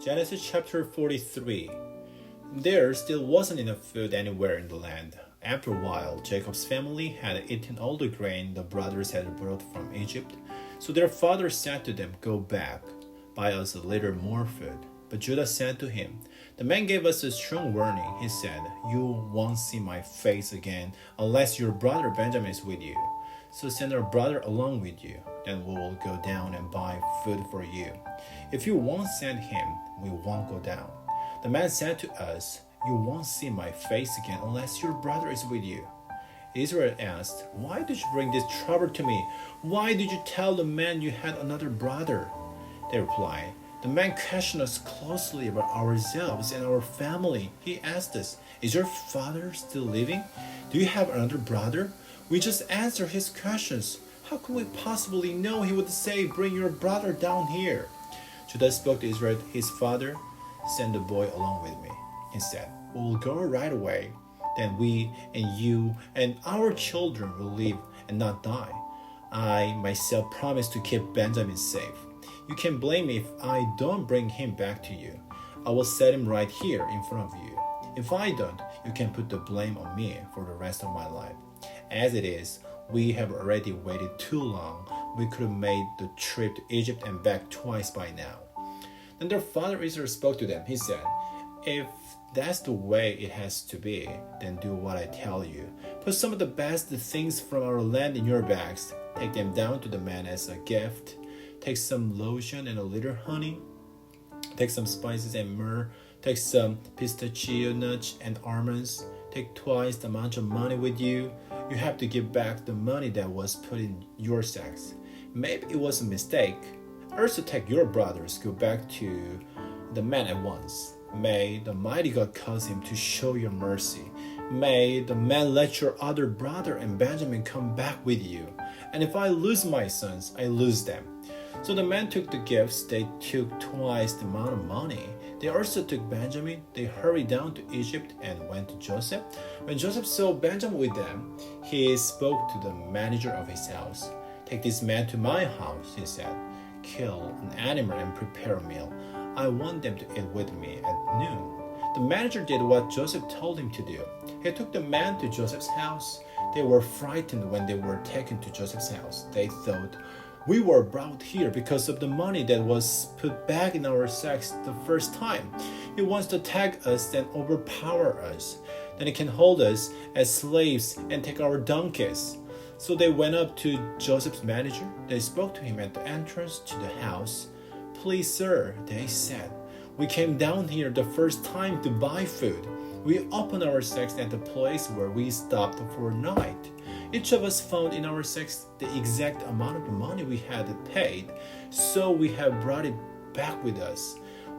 Genesis chapter 43. There still wasn't enough food anywhere in the land. After a while, Jacob's family had eaten all the grain the brothers had brought from Egypt. So their father said to them, "Go back, buy us a little more food." But Judah said to him, "The man gave us a strong warning. He said, 'You won't see my face again unless your brother Benjamin is with you. So send our brother along with you. Then we will go down and buy food for you. If you won't send him, we won't go down.' The man said to us, 'You won't see my face again unless your brother is with you.' Israel asked, 'Why did you bring this trouble to me? Why did you tell the man you had another brother?' They replied, 'The man questioned us closely about ourselves and our family. He asked us, "Is your father still living? Do you have another brother?" We just answered his questions. How could we possibly know he would say, "Bring your brother down here"?' Judah spoke to Israel, his father, 'Send the boy along with me.' He said, 'We will go right away. Then we and you and our children will live and not die. I myself promise to keep Benjamin safe. You can blame me if I don't bring him back to you. I will set him right here in front of you. If I don't, you can put the blame on me for the rest of my life. As it is, we have already waited too long. We could have made the trip to Egypt and back twice by now.' Then their father Israel spoke to them. He said, 'If that's the way it has to be, then do what I tell you. Put some of the best things from our land in your bags. Take them down to the man as a gift. Take some lotion and a little honey. Take some spices and myrrh. Take some pistachio nuts and almonds. Take twice the amount of money with you. You have to give back the money that was put in your sacks. Maybe it was a mistake. Also take your brothers, go back to the man at once. May the mighty God cause him to show you mercy. May the man let your other brother and Benjamin come back with you. And if I lose my sons, I lose them.' So the men took the gifts. They took twice the amount of money. They also took Benjamin. They hurried down to Egypt and went to Joseph. When Joseph saw Benjamin with them, he spoke to the manager of his house. 'Take this man to my house,' he said. 'Kill an animal and prepare a meal. I want them to eat with me at noon.' The manager did what Joseph told him to do. He took the man to Joseph's house. They were frightened when they were taken to Joseph's house. They thought, 'We were brought here because of the money that was put back in our sacks the first time. He wants to attack us and overpower us. Then he can hold us as slaves and take our donkeys.' So they went up to Joseph's manager. They spoke to him at the entrance to the house. 'Please, sir,' they said, 'we came down here the first time to buy food. We opened our sacks at the place where we stopped for a night. Each of us found in our sacks the exact amount of money we had paid, so we have brought it back with us.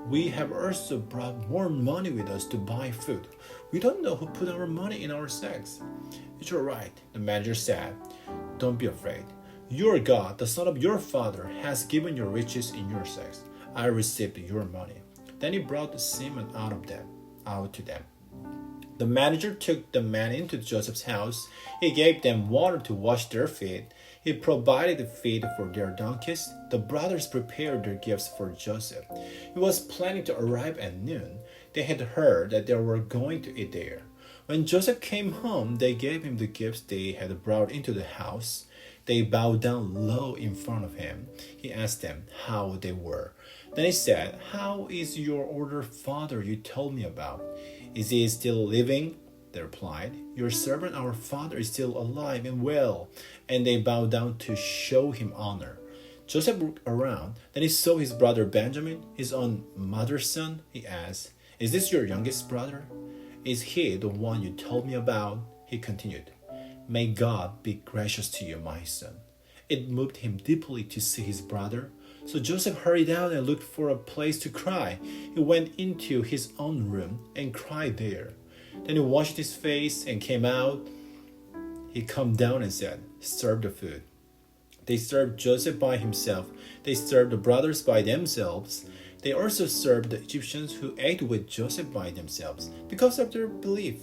We have also brought more money with us to buy food. We don't know who put our money in our sacks.' 'It's all right,' the manager said. 'Don't be afraid. Your God, the son of your father, has given you riches in your sacks. I received your money.' Then he brought the semen out to them. The manager took the men into Joseph's house. He gave them water to wash their feet. He provided feed for their donkeys. The brothers prepared their gifts for Joseph. He was planning to arrive at noon. They had heard that they were going to eat there. When Joseph came home, they gave him the gifts they had brought into the house. They bowed down low in front of him. He asked them how they were. Then he said, 'How is your older father you told me about? Is he still living?' They replied, 'Your servant, our father, is still alive and well.' And they bowed down to show him honor. Joseph looked around. Then he saw his brother Benjamin, his own mother's son. He asked, 'Is this your youngest brother? Is he the one you told me about?' He continued, 'May God be gracious to you, my son.' It moved him deeply to see his brother. So Joseph hurried out and looked for a place to cry. He went into his own room and cried there. Then he washed his face and came out. He calmed down and said, 'Serve the food.' They served Joseph by himself. They served the brothers by themselves. They also served the Egyptians who ate with Joseph by themselves because of their belief.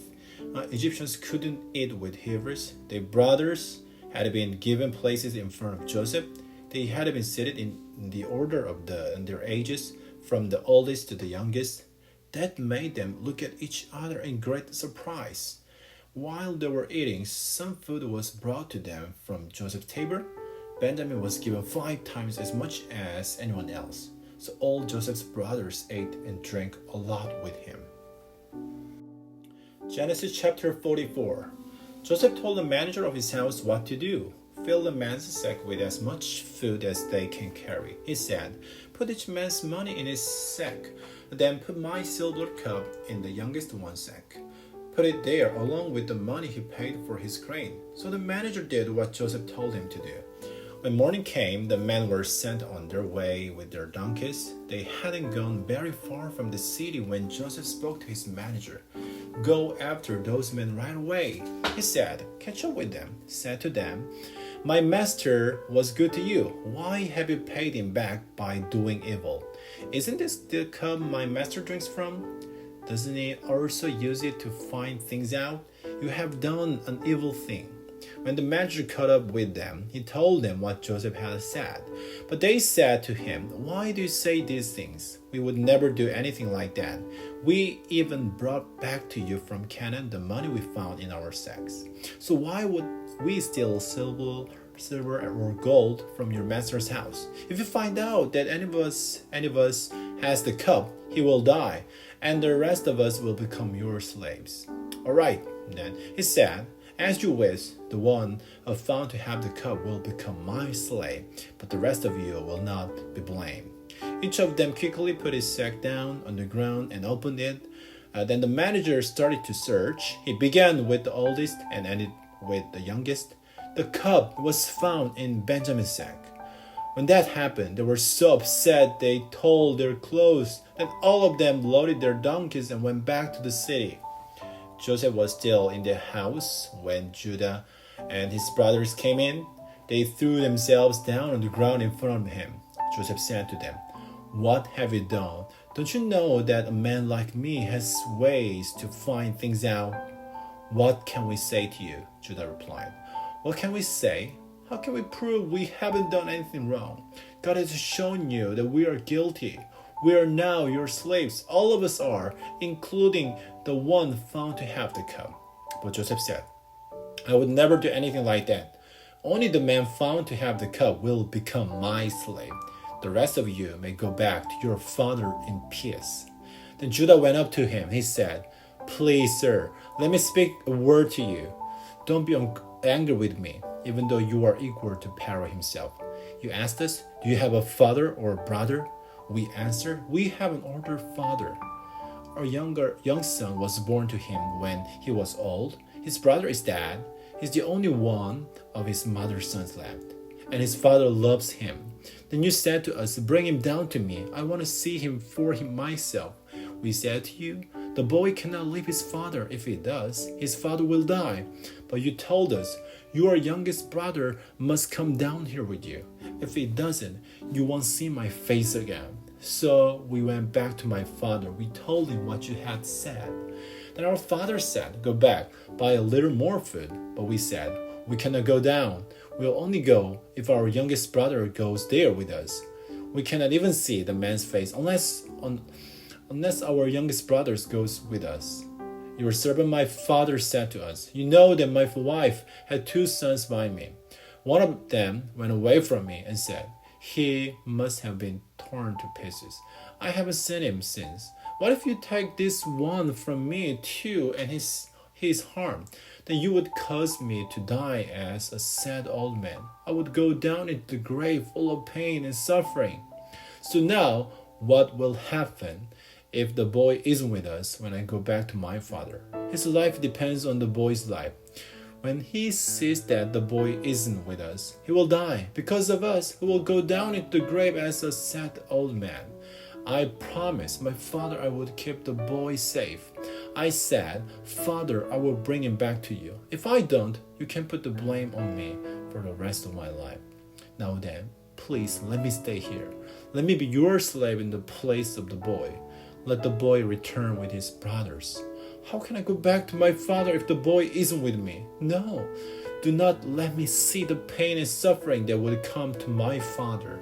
Egyptians couldn't eat with Hebrews. Their brothers had been given places in front of Joseph. They had been seated in the order of their ages, from the oldest to the youngest. That made them look at each other in great surprise. While they were eating, some food was brought to them from Joseph's table. Benjamin was given 5 times as much as anyone else. So all Joseph's brothers ate and drank a lot with him. Genesis chapter 44. Joseph told the manager of his house what to do. Fill the man's sack with as much food as they can carry. He said, put each man's money in his sack. Then put my silver cup in the youngest one's sack. Put it there along with the money he paid for his grain. So the manager did what Joseph told him to do. When morning came, the men were sent on their way with their donkeys. They hadn't gone very far from the city when Joseph spoke to his manager. Go after those men right away, he said. Catch up with them. Said to them, my master was good to you. Why have you paid him back by doing evil? Isn't this the cup my master drinks from? Doesn't he also use it to find things out? You have done an evil thing. When the manager caught up with them, he told them what Joseph had said. But they said to him, why do you say these things? We would never do anything like that. We even brought back to you from Canaan the money we found in our sacks. So why would we steal silver or gold from your master's house? If you find out that any of us has the cup, he will die, and the rest of us will become your slaves. All right, then, he said, as you wish, the one found to have the cup will become my slave, but the rest of you will not be blamed. Each of them quickly put his sack down on the ground and opened it. Then the manager started to search. He began with the oldest and ended with the youngest. The cup was found in Benjamin's sack. When that happened, they were so upset they tore their clothes. Then all of them loaded their donkeys and went back to the city. Joseph was still in the house when Judah and his brothers came in. They threw themselves down on the ground in front of him. Joseph said to them, what have you done? Don't you know that a man like me has ways to find things out? What can we say to you? Judah replied. What can we say? How can we prove we haven't done anything wrong? God has shown you that we are guilty. We are now your slaves. All of us are, including the one found to have the cup. But Joseph said, I would never do anything like that. Only the man found to have the cup will become my slave. The rest of you may go back to your father in peace. Then Judah went up to him. He said, please, sir, let me speak a word to you. Don't be angry with me, even though you are equal to Pharaoh himself. You asked us, do you have a father or a brother? We answered, we have an older father. Our young son was born to him when he was old. His brother is dead. He's the only one of his mother's sons left, and his father loves him. Then you said to us, bring him down to me. I want to see him for him myself. We said to you, the boy cannot leave his father. If he does, his father will die. But you told us, your youngest brother must come down here with you. If he doesn't, you won't see my face again. So we went back to my father. We told him what you had said. Then our father said, go back, buy a little more food. But we said, we cannot go down. We'll only go if our youngest brother goes there with us. We cannot even see the man's face unless our youngest brother goes with us. Your servant my father said to us, you know that my wife had 2 sons by me. One of them went away from me and said, he must have been torn to pieces. I haven't seen him since. What if you take this one from me too and he's harmed? Then you would cause me to die as a sad old man. I would go down into the grave full of pain and suffering. So now, what will happen if the boy isn't with us when I go back to my father? His life depends on the boy's life. When he sees that the boy isn't with us, he will die. Because of us, he will go down into the grave as a sad old man. I promised my father I would keep the boy safe. I said, Father, I will bring him back to you. If I don't, you can put the blame on me for the rest of my life. Now then, please let me stay here. Let me be your slave in the place of the boy. Let the boy return with his brothers. How can I go back to my father if the boy isn't with me? No, do not let me see the pain and suffering that would come to my father.